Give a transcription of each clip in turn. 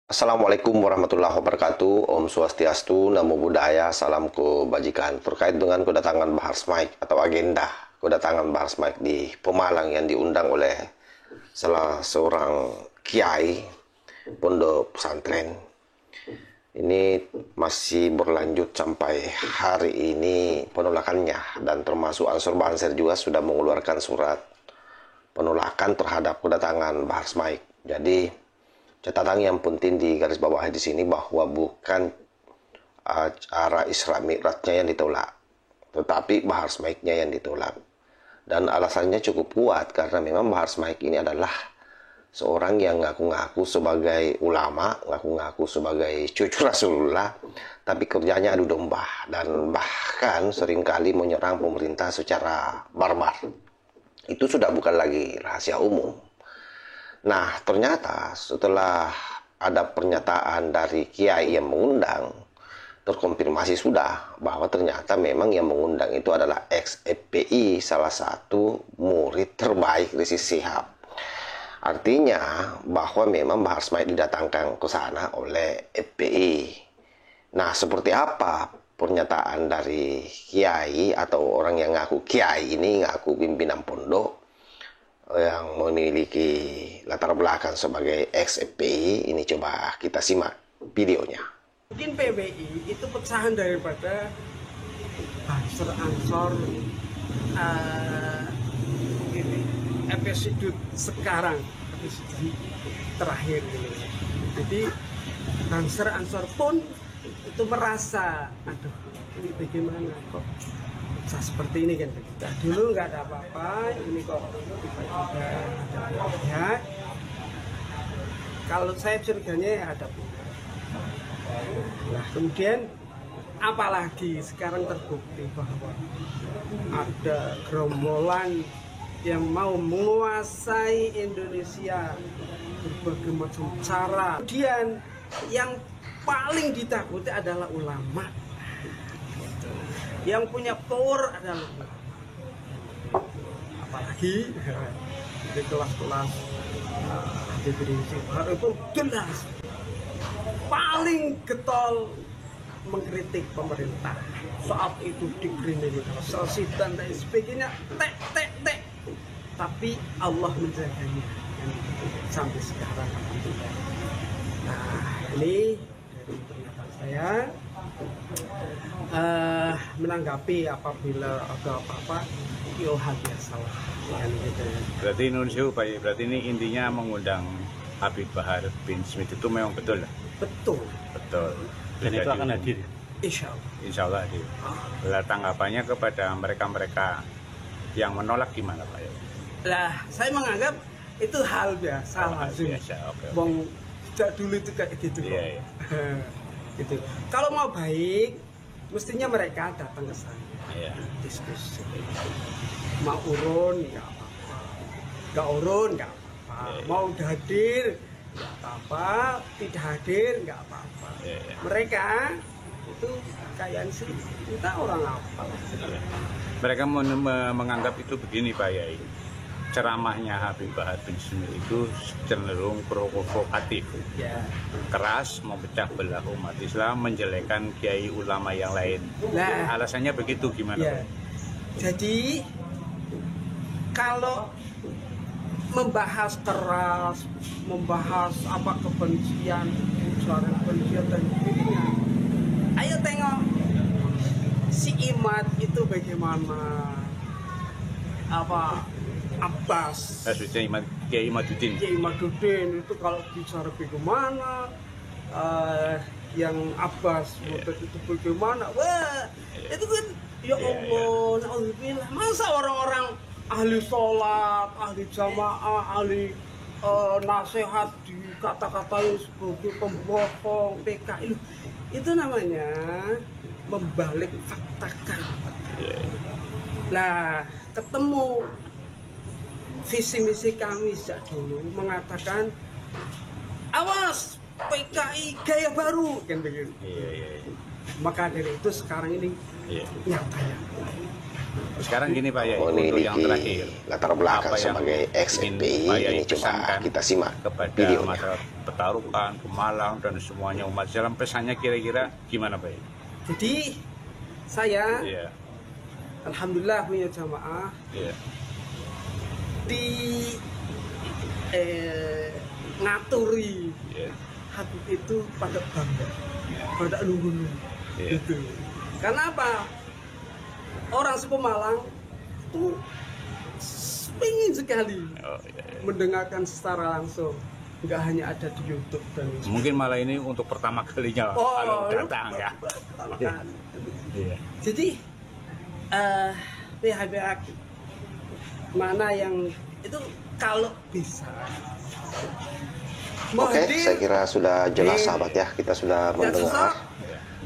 Assalamualaikum warahmatullahi wabarakatuh. Om Swastiastu, Namo Buddhaya, salam kebajikan. Terkait dengan kedatangan Bahar Smike atau agenda kedatangan Bahar Smike di Pemalang yang diundang oleh salah seorang kiai pondok pesantren, ini masih berlanjut sampai hari ini penolakannya, dan termasuk Ansor Banser juga sudah mengeluarkan surat penolakan terhadap kedatangan Bahar Smike. Jadi catatan yang penting di garis bawah di sini bahwa bukan acara Isra Mi'rajnya yang ditolak, tetapi Bahar Smike-nya yang ditolak. Dan alasannya cukup kuat karena memang Bahar Smike ini adalah seorang yang ngaku-ngaku sebagai ulama, ngaku-ngaku sebagai cucu Rasulullah, tapi kerjanya adu domba dan bahkan seringkali menyerang pemerintah secara barbar. Itu sudah bukan lagi rahasia umum. Nah, ternyata setelah ada pernyataan dari kiai yang mengundang, terkonfirmasi sudah bahwa ternyata memang yang mengundang itu adalah ex-FPI, salah satu murid terbaik Rizik Syihab. Artinya bahwa memang Bahar Smike didatangkan ke sana oleh FPI. Nah, seperti apa pernyataan dari kiai atau orang yang ngaku kiai ini, ngaku pimpinan pondok, yang memiliki latar belakang sebagai ex-FPI, ini coba kita simak videonya. Mungkin PBI itu pecahan daripada Ansor episode sekarang, episode terakhir gitu. Jadi Ansor pun itu merasa, aduh ini bagaimana kok bisa seperti ini kan. Nah, dulu nggak ada apa-apa, ini kok tiba-tiba ada ya. Kalau saya surganya ya ada. Nah, kemudian apalagi sekarang terbukti bahwa ada gerombolan yang mau menguasai Indonesia berbagai macam cara. Kemudian yang paling ditakuti adalah ulama. Yang punya power adalah ulama. Apalagi di kelas-kelas definisi baru itu jelas paling getol mengkritik pemerintah. Saat itu dikriminalisasi dan lain sebagainya, tek. Tapi Allah menjaganya sampai sekarang. Nah, ini dari pernyataan saya. Menanggapi apabila ada apa-apa, yo hal biasa lah. Gitu. Berarti Indonesia, berarti ini intinya mengundang Habib Bahar bin Smith itu memang betul lah? Betul. Dan itu akan hadir? Insya Allah hadir. Lah, tanggapannya kepada mereka-mereka yang menolak gimana Pak? Lah, saya menganggap itu hal biasa. Hal biasa, oke. Bang, sejak dulu itu kayak gitu. Iya. Gitu. Kalau mau baik, mestinya mereka datang ke sana. Iya. Diskusi. Mau urun nggak apa-apa, nggak urun nggak apa-apa. Iya. Mau hadir nggak apa-apa, tidak hadir nggak apa-apa. Iya. Mereka itu kayaknya sih kita orang apa? Iya. Mereka menganggap itu begini Pak Yai. Ceramahnya Habib Bahar bin Smith itu cenderung provokatif, ya, keras, memecah belah umat Islam, menjelekan kiai ulama yang lain. Nah, alasannya begitu gimana ya. Pak? Jadi kalau membahas keras, membahas apa kebencian, ujaran kebencian dan sebagainya, ayo tengok si Imad itu bagaimana, apa Abbas, Kiai Imaduddin itu kalau bicara bagaimana, yang Abbas itu bagaimana, wah itu kan ya Allah, alhamdulillah. Masa orang-orang ahli sholat, ahli jamaah, ahli nasihat dikata-katain sebagai pembohong, PKI, itu namanya membalik faktakan. Nah, ketemu visi misi kami sejak dulu mengatakan awas PKI gaya baru kan begitu. Iya. Maka dari itu sekarang ini nyatanya Sekarang gini Pak Yai, untuk yang memiliki terakhir, latar belakang apa yang sebagai ex ingin FPI. Pak Yai Ini coba pesankan kita simak kepada videonya. masyarakat Petarukan, Pemalang, dan semuanya umat Islam, pesannya kira-kira gimana Pak Yai? Jadi saya Iya, alhamdulillah punya jamaah iya, di ngaturi iya, Habib itu pada bangga, pada nunggu-nunggu iya. gitu. Karena apa? Orang Sepemalang itu ingin sekali Oh, iya, iya. mendengarkan secara langsung, nggak hanya ada di YouTube dan Mungkin malah ini untuk pertama kalinya kalau datang ya. Kan. Iya. Jadi pihak-pihak mana yang itu kalau bisa Oke, hadir, saya kira sudah jelas sahabat ya. Kita sudah tidak mendengar susah,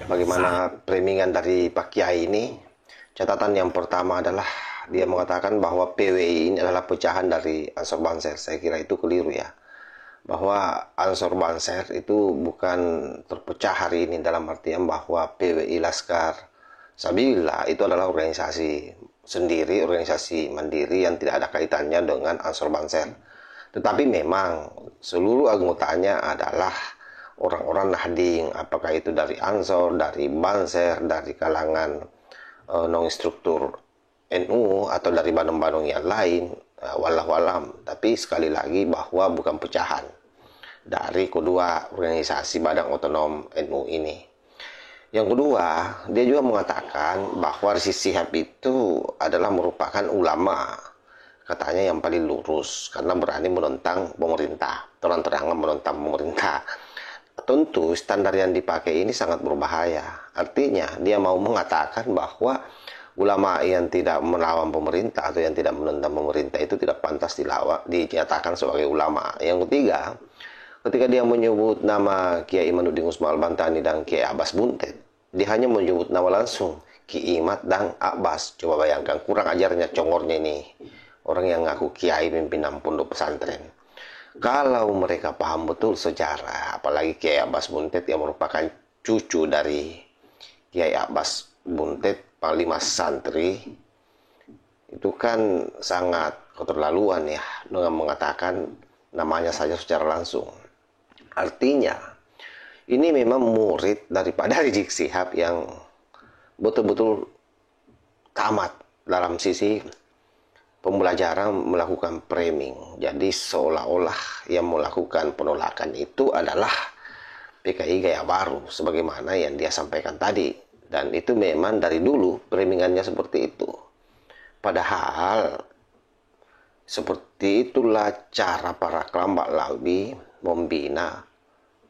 bagaimana framing dari Pak Kiai ini. Catatan yang pertama adalah dia mengatakan bahwa PWI ini adalah pecahan dari Ansor Banser. Saya kira itu keliru ya. Bahwa Ansor Banser itu bukan terpecah hari ini, dalam artian bahwa PWI Laskar Sabilillah itu adalah organisasi sendiri, organisasi mandiri yang tidak ada kaitannya dengan Ansor Banser. Tetapi memang seluruh anggotanya adalah orang-orang Nahding, apakah itu dari Ansor, dari Banser, dari kalangan non-struktur NU atau dari Bandung-Bandung yang lain, wallahualam. Tapi sekali lagi bahwa bukan pecahan dari kedua organisasi Badan Otonom NU ini. Yang kedua, dia juga mengatakan bahwa Rizik Syihab itu adalah merupakan ulama, katanya yang paling lurus karena berani menentang pemerintah, terang-terangan menentang pemerintah. Tentu standar yang dipakai ini sangat berbahaya. Artinya dia mau mengatakan bahwa ulama yang tidak melawan pemerintah atau yang tidak menentang pemerintah itu tidak pantas dinyatakan sebagai ulama. Yang ketiga, ketika dia menyebut nama Kiai Imanuddin Usman Al-Bantani dan Kiai Abbas Buntet, dia hanya menyebut nama langsung Ki Imat dan Abbas. Coba bayangkan, kurang ajarnya, congornya ini orang yang ngaku kiai pimpinan pondok pesantren. Kalau mereka paham betul sejarah, apalagi Kiai Abbas Buntet yang merupakan cucu dari Kiai Abbas Buntet, panglima santri, itu kan sangat keterlaluan ya dengan mengatakan namanya saja secara langsung. Artinya ini memang murid daripada Rizik Syihab yang betul-betul tamat dalam sisi pembelajaran melakukan framing. Jadi seolah-olah yang melakukan penolakan itu adalah PKI gaya baru sebagaimana yang dia sampaikan tadi. Dan itu memang dari dulu framingannya seperti itu. Padahal seperti itulah cara para kelompok Laubi membina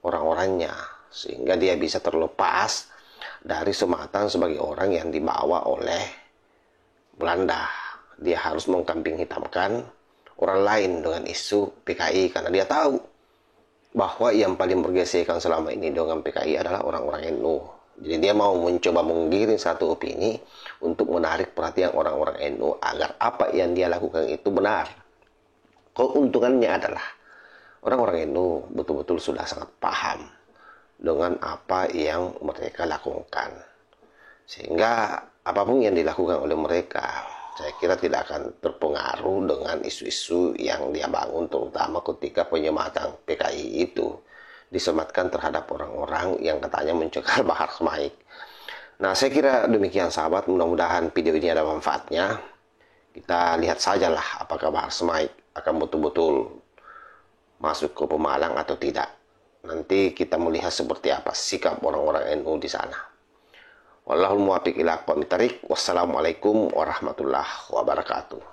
orang-orangnya sehingga dia bisa terlepas dari sematan sebagai orang yang dibawa oleh Belanda. Dia harus mengkambing hitamkan orang lain dengan isu PKI karena dia tahu bahwa yang paling bergesekan selama ini dengan PKI adalah orang-orang NU. Jadi dia mau mencoba menggiring satu opini untuk menarik perhatian orang-orang NU agar apa yang dia lakukan itu benar. Keuntungannya adalah orang-orang NU betul-betul sudah sangat paham dengan apa yang mereka lakukan. Sehingga apapun yang dilakukan oleh mereka, saya kira tidak akan terpengaruh dengan isu-isu yang dia bangun, terutama ketika penyematan PKI itu disematkan terhadap orang-orang yang katanya mencekal Bahar Smaik. Nah, saya kira demikian sahabat, mudah-mudahan video ini ada manfaatnya. Kita lihat sajalah apakah Bahar Smaik akan betul-betul masuk ke Pemalang atau tidak. Nanti kita melihat seperti apa sikap orang-orang NU di sana. Wallahul muwaffiq ila aqwamit thariq. Wassalamualaikum warahmatullahi wabarakatuh.